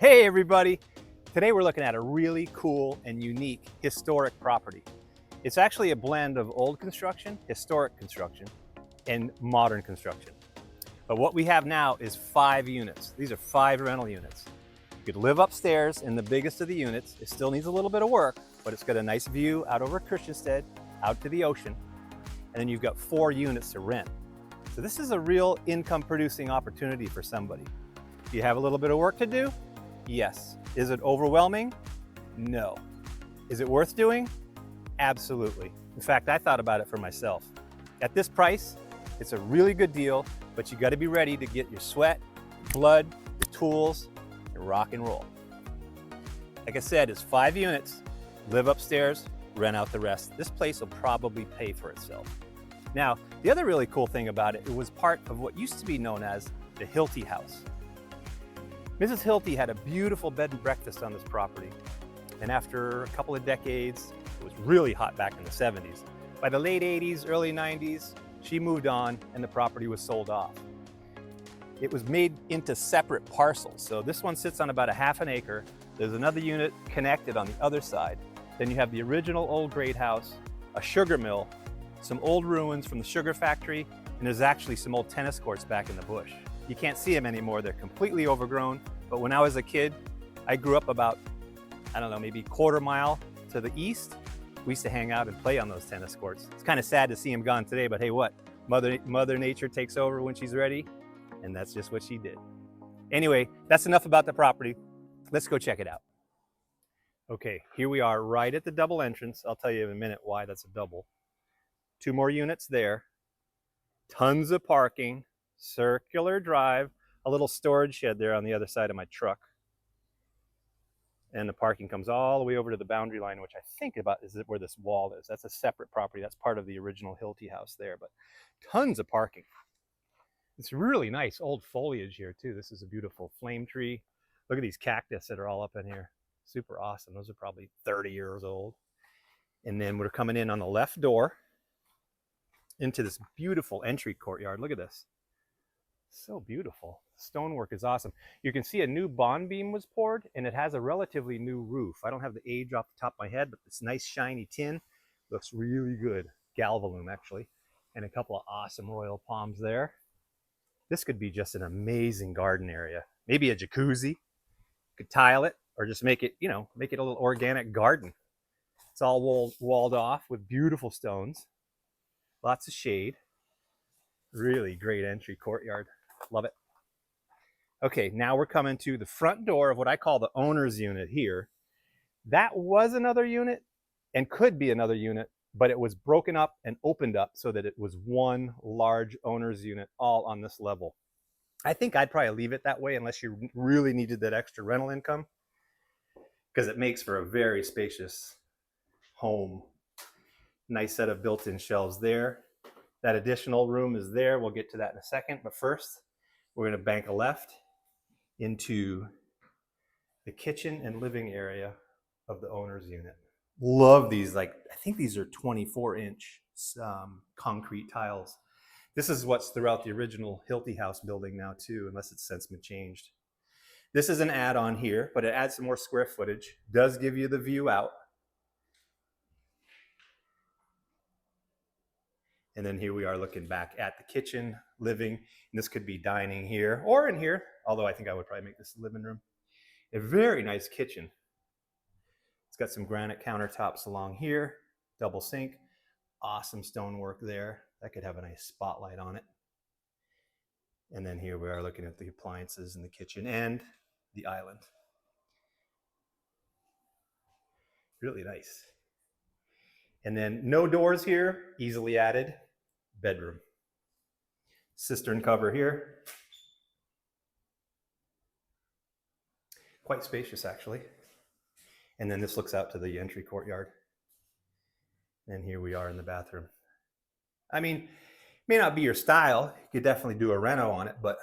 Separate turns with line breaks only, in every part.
Hey everybody! Today we're looking at a really cool and unique historic property. It's actually a blend of old construction, historic construction, and modern construction. But what we have now is 5 units. These are 5 rental units. You could live upstairs in the biggest of the units. It still needs a little bit of work, but it's got a nice view out over Christiansted, out to the ocean. And then you've got 4 units to rent. So this is a real income producing opportunity for somebody. Do you have a little bit of work to do? Yes. Is it overwhelming? No. Is it worth doing? Absolutely. In fact, I thought about it for myself. At this price, it's a really good deal, but you got to be ready to get your sweat, blood, your tools, and rock and roll. Like I said, it's 5 units, live upstairs, rent out the rest. This place will probably pay for itself. Now, the other really cool thing about it, it was part of what used to be known as the Hilty House. Mrs. Hilty had a beautiful bed and breakfast on this property, and after a couple of decades, it was really hot back in the 70s. By the late 80s, early 90s, she moved on and the property was sold off. It was made into separate parcels, so this one sits on about a half an acre. There's another unit connected on the other side. Then you have the original old great house, a sugar mill, some old ruins from the sugar factory, and there's actually some old tennis courts back in the bush. You can't see them anymore, they're completely overgrown. But when I was a kid, I grew up about, I don't know, maybe quarter mile to the east. We used to hang out and play on those tennis courts. It's kind of sad to see them gone today, but hey, what? Mother Nature takes over when she's ready, and that's just what she did. Anyway, that's enough about the property. Let's go check it out. Okay, here we are right at the double entrance. I'll tell you in a minute why that's a double. 2 more units there. Tons of parking. Circular drive, a little storage shed there on the other side of my truck. And the parking comes all the way over to the boundary line, which I think about is where this wall is. That's a separate property. That's part of the original Hilty house there, but tons of parking. It's really nice old foliage here too. This is a beautiful flame tree. Look at these cactus that are all up in here. Super awesome. Those are probably 30 years old. And then we're coming in on the left door into this beautiful entry courtyard. Look at this. So beautiful. Stonework is awesome. You can see a new bond beam was poured and it has a relatively new roof. I don't have the age off the top of my head, but this nice shiny tin looks really good. Galvalume actually. And a couple of awesome royal palms there. This could be just an amazing garden area. Maybe a jacuzzi. You could tile it or just make it, make it a little organic garden. It's all walled off with beautiful stones. Lots of shade. Really great entry courtyard. Love it. Okay, now we're coming to the front door of what I call the owner's unit here. That was another unit and could be another unit, but it was broken up and opened up so that it was one large owner's unit all on this level. I think I'd probably leave it that way unless you really needed that extra rental income, because it makes for a very spacious home. Nice set of built-in shelves there. That additional room is there. We'll get to that in a second, but first we're going to bank a left into the kitchen and living area of the owner's unit. Love these, I think these are 24-inch concrete tiles. This is what's throughout the original Hilty house building now too, unless it's since been changed. This is an add-on here, but it adds some more square footage. Does give you the view out. And then here we are looking back at the kitchen, living, and this could be dining here or in here, although I think I would probably make this the living room. A very nice kitchen. It's got some granite countertops along here, double sink, awesome stonework there. That could have a nice spotlight on it. And then here we are looking at the appliances in the kitchen and the island. Really nice. And then no doors here, easily added. Bedroom. Cistern cover here. Quite spacious actually. And then this looks out to the entry courtyard. And here we are in the bathroom. I mean, may not be your style. You could definitely do a reno on it, but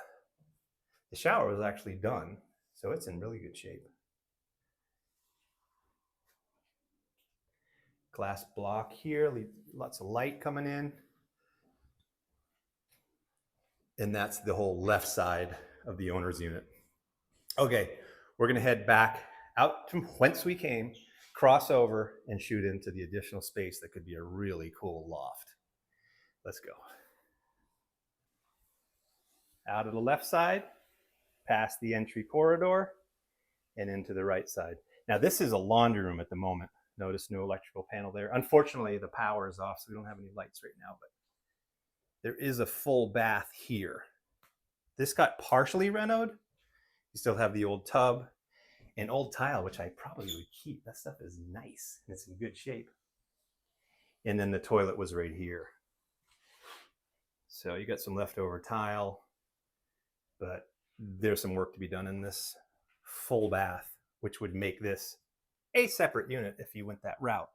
the shower was actually done. So it's in really good shape. Glass block here, lots of light coming in. And that's the whole left side of the owner's unit. Okay, We're gonna head back out from whence we came, cross over, and shoot into the additional space that could be a really cool loft. Let's go. Out of the left side, past the entry corridor, and into the right side. Now this is a laundry room at the moment. Notice no electrical panel there. Unfortunately, the power is off, so we don't have any lights right now, but there is a full bath here. This got partially renoed. You still have the old tub and old tile, which I probably would keep. That stuff is nice and it's in good shape. And then the toilet was right here. So you got some leftover tile, but there's some work to be done in this full bath, which would make this a separate unit if you went that route.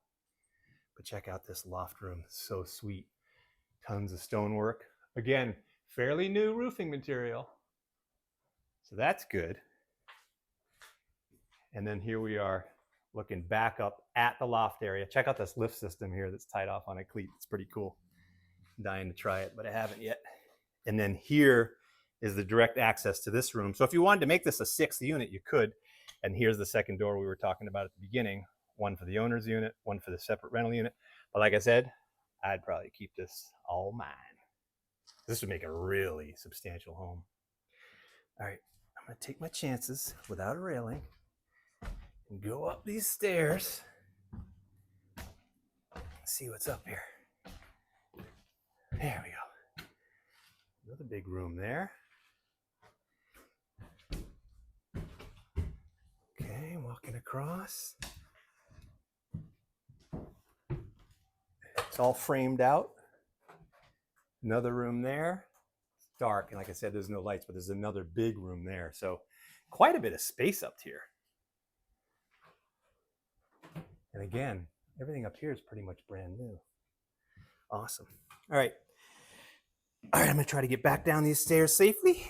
But check out this loft room, so sweet. Tons of stonework. Again, fairly new roofing material. So that's good. And then here we are looking back up at the loft area. Check out this lift system here that's tied off on a cleat. It's pretty cool. I'm dying to try it, but I haven't yet. And then here is the direct access to this room. So if you wanted to make this a 6th unit, you could. And here's the second door we were talking about at the beginning. One for the owner's unit, one for the separate rental unit. But like I said, I'd probably keep this all mine. This would make a really substantial home. All right, I'm gonna take my chances without a railing and go up these stairs. See what's up here. There we go. Another big room there. Okay, walking across. It's all framed out. Another room there. It's dark, and like I said, there's no lights, but there's another big room there. So quite a bit of space up here. And again, everything up here is pretty much brand new. Awesome. All right, I'm gonna try to get back down these stairs safely,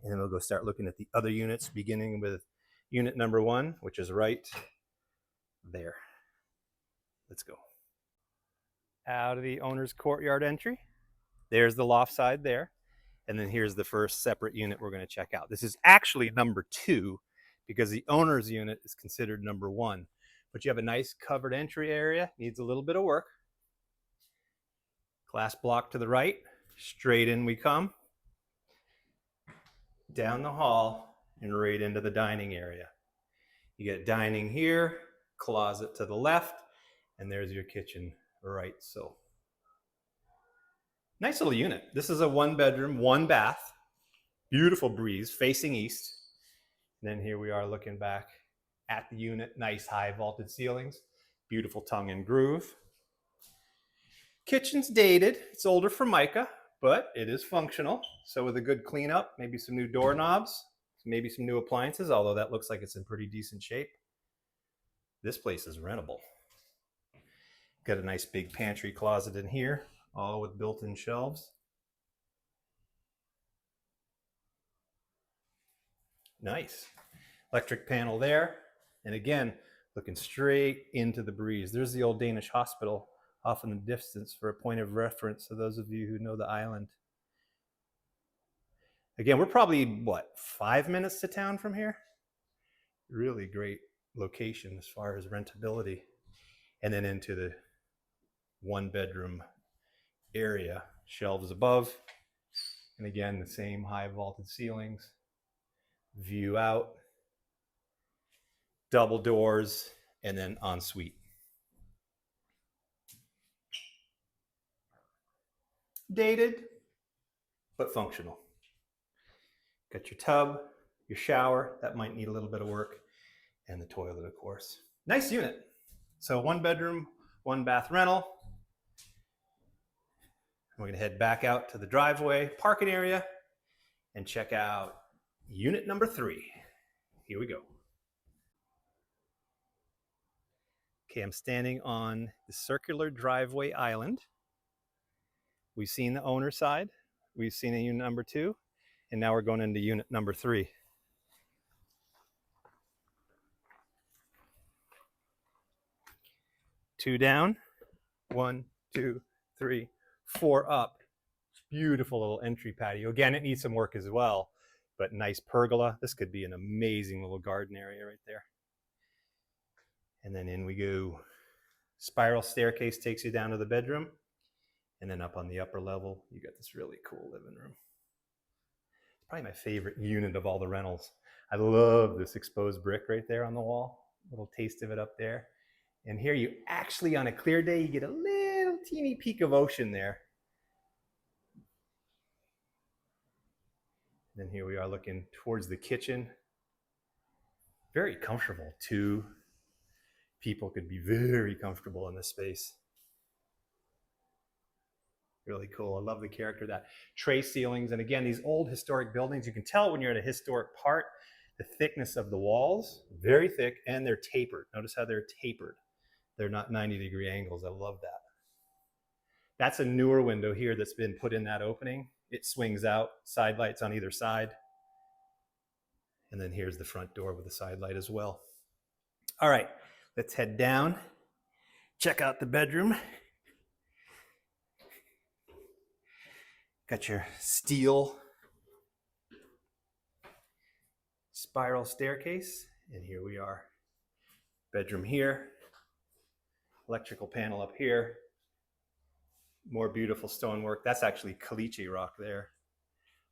and then we'll go start looking at the other units, beginning with unit number 1, which is right there. Let's go. Out of the owner's courtyard entry. There's the loft side there. And then here's the first separate unit we're going to check out. This is actually number 2 because the owner's unit is considered number 1. But you have a nice covered entry area, needs a little bit of work. Glass block to the right, straight in we come. Down the hall and right into the dining area. You get dining here, closet to the left, and there's your kitchen right so. Nice little unit. This is a 1-bedroom, 1 bath. Beautiful breeze facing east. And then here we are looking back at the unit. Nice high vaulted ceilings. Beautiful tongue and groove. Kitchen's dated. It's older Formica, but it is functional. So with a good cleanup, maybe some new doorknobs, maybe some new appliances, although that looks like it's in pretty decent shape. This place is rentable. Got a nice big pantry closet in here, all with built-in shelves. Nice. Electric panel there. And again, looking straight into the breeze. There's the old Danish hospital off in the distance for a point of reference for those of you who know the island. Again, we're probably, what, 5 minutes to town from here? Really great location as far as rentability. And then into the 1-bedroom area, shelves above, and again the same high vaulted ceilings, view out, double doors, and then ensuite. Dated but functional. Got your tub, your shower, that might need a little bit of work, and the toilet, of course. Nice unit. So 1-bedroom, 1-bath rental. We're going to head back out to the driveway parking area and check out unit number 3. Here we go. Okay, I'm standing on the circular driveway island. We've seen the owner side, we've seen unit number 2, and now we're going into unit number 3. Two down, 1, 2, 3, 4 up. Beautiful little entry patio. Again, it needs some work as well, but nice pergola. This could be an amazing little garden area right there. And then in we go. Spiral staircase takes you down to the bedroom. And then up on the upper level, you got this really cool living room. It's probably my favorite unit of all the rentals. I love this exposed brick right there on the wall. A little taste of it up there. And here you actually, on a clear day, you get a little teeny peek of ocean there. And here we are looking towards the kitchen. Very comfortable. Two people could be very comfortable in this space. Really cool. I love the character of that. Tray ceilings. And again, these old historic buildings, you can tell when you're at a historic part, the thickness of the walls, very thick, and they're tapered. Notice how they're tapered. They're not 90-degree angles. I love that. That's a newer window here that's been put in that opening. It swings out, side lights on either side. And then here's the front door with the side light as well. All right, let's head down. Check out the bedroom. Got your steel spiral staircase. And here we are. Bedroom here. Electrical panel up here. More beautiful stonework. That's actually caliche rock there.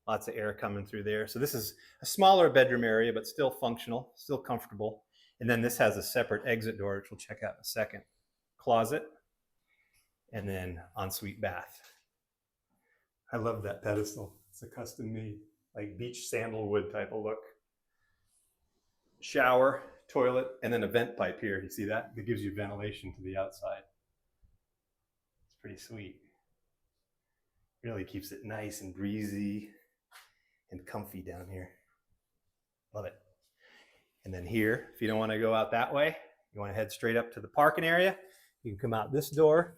Lots of air coming through there. So this is a smaller bedroom area, but still functional, still comfortable. And then this has a separate exit door, which we'll check out in a second. Closet, and then ensuite bath. I love that pedestal. It's a custom made, like beach sandalwood type of look. Shower, toilet, and then a vent pipe here. You see that? It gives you ventilation to the outside. It's pretty sweet. Really keeps it nice and breezy and comfy down here. Love it. And then here, if you don't want to go out that way, you want to head straight up to the parking area, you can come out this door,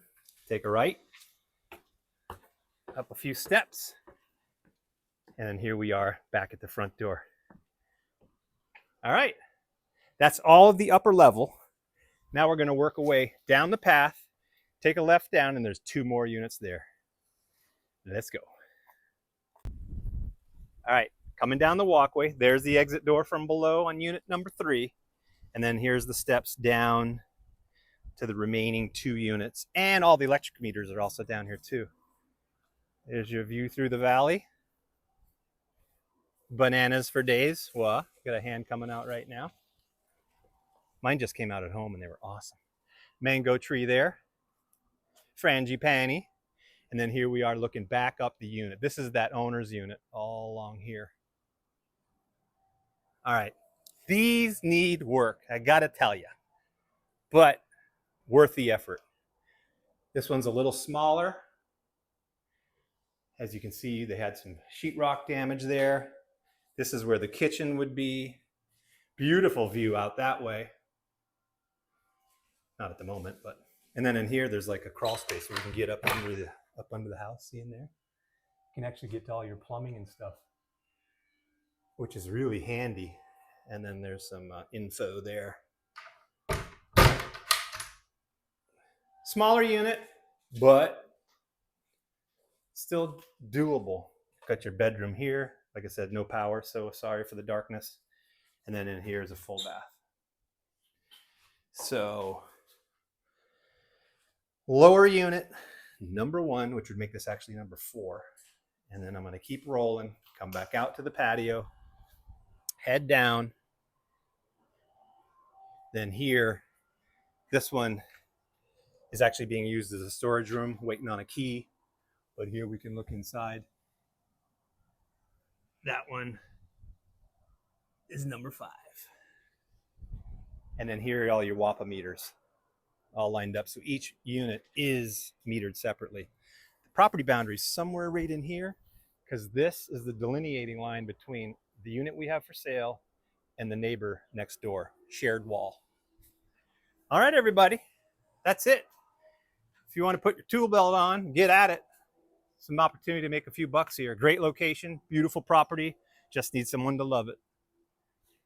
take a right, up a few steps, and then here we are back at the front door. All right, that's all of the upper level. Now we're going to work our way down the path, take a left down, and there's 2 more units there. Let's go. All right, coming down the walkway, there's the exit door from below on unit number 3. And then here's the steps down to the remaining 2 units. And all the electric meters are also down here too. There's your view through the valley. Bananas for days. Well, got a hand coming out right now. Mine just came out at home and they were awesome. Mango tree there. Frangipani. And then here we are looking back up the unit. This is that owner's unit all along here. All right, these need work, I gotta tell you, but worth the effort. This one's a little smaller. As you can see, they had some sheetrock damage there. This is where the kitchen would be. Beautiful view out that way. Not at the moment, but. And then in here, there's like a crawl space where you can get up under the house, see in there? You can actually get to all your plumbing and stuff, which is really handy. And then there's some info there. Smaller unit, but still doable. Got your bedroom here. Like I said, no power, so sorry for the darkness. And then in here is a full bath. So lower unit, number 1, which would make this actually number 4. And then I'm going to keep rolling, come back out to the patio, head down. Then here, this one is actually being used as a storage room, waiting on a key. But here we can look inside. That one is number 5. And then here are all your WAPA meters all lined up. So each unit is metered separately. The property boundary is somewhere right in here because this is the delineating line between the unit we have for sale and the neighbor next door, shared wall. All right, everybody, that's it. If you want to put your tool belt on, get at it. Some opportunity to make a few bucks here. Great location, beautiful property, just need someone to love it.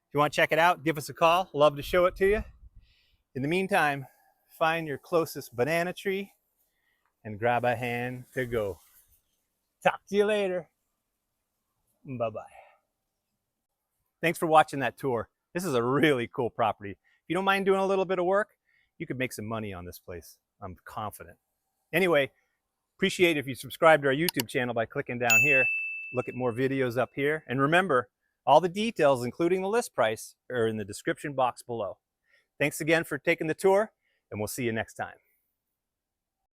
If you want to check it out, give us a call. Love to show it to you. In the meantime, find your closest banana tree and grab a hand to go. Talk to you later. Bye-bye. Thanks for watching that tour. This is a really cool property. If you don't mind doing a little bit of work, you could make some money on this place. I'm confident. Anyway, appreciate if you subscribe to our YouTube channel by clicking down here. Look at more videos up here. And remember, all the details, including the list price, are in the description box below. Thanks again for taking the tour, and we'll see you next time.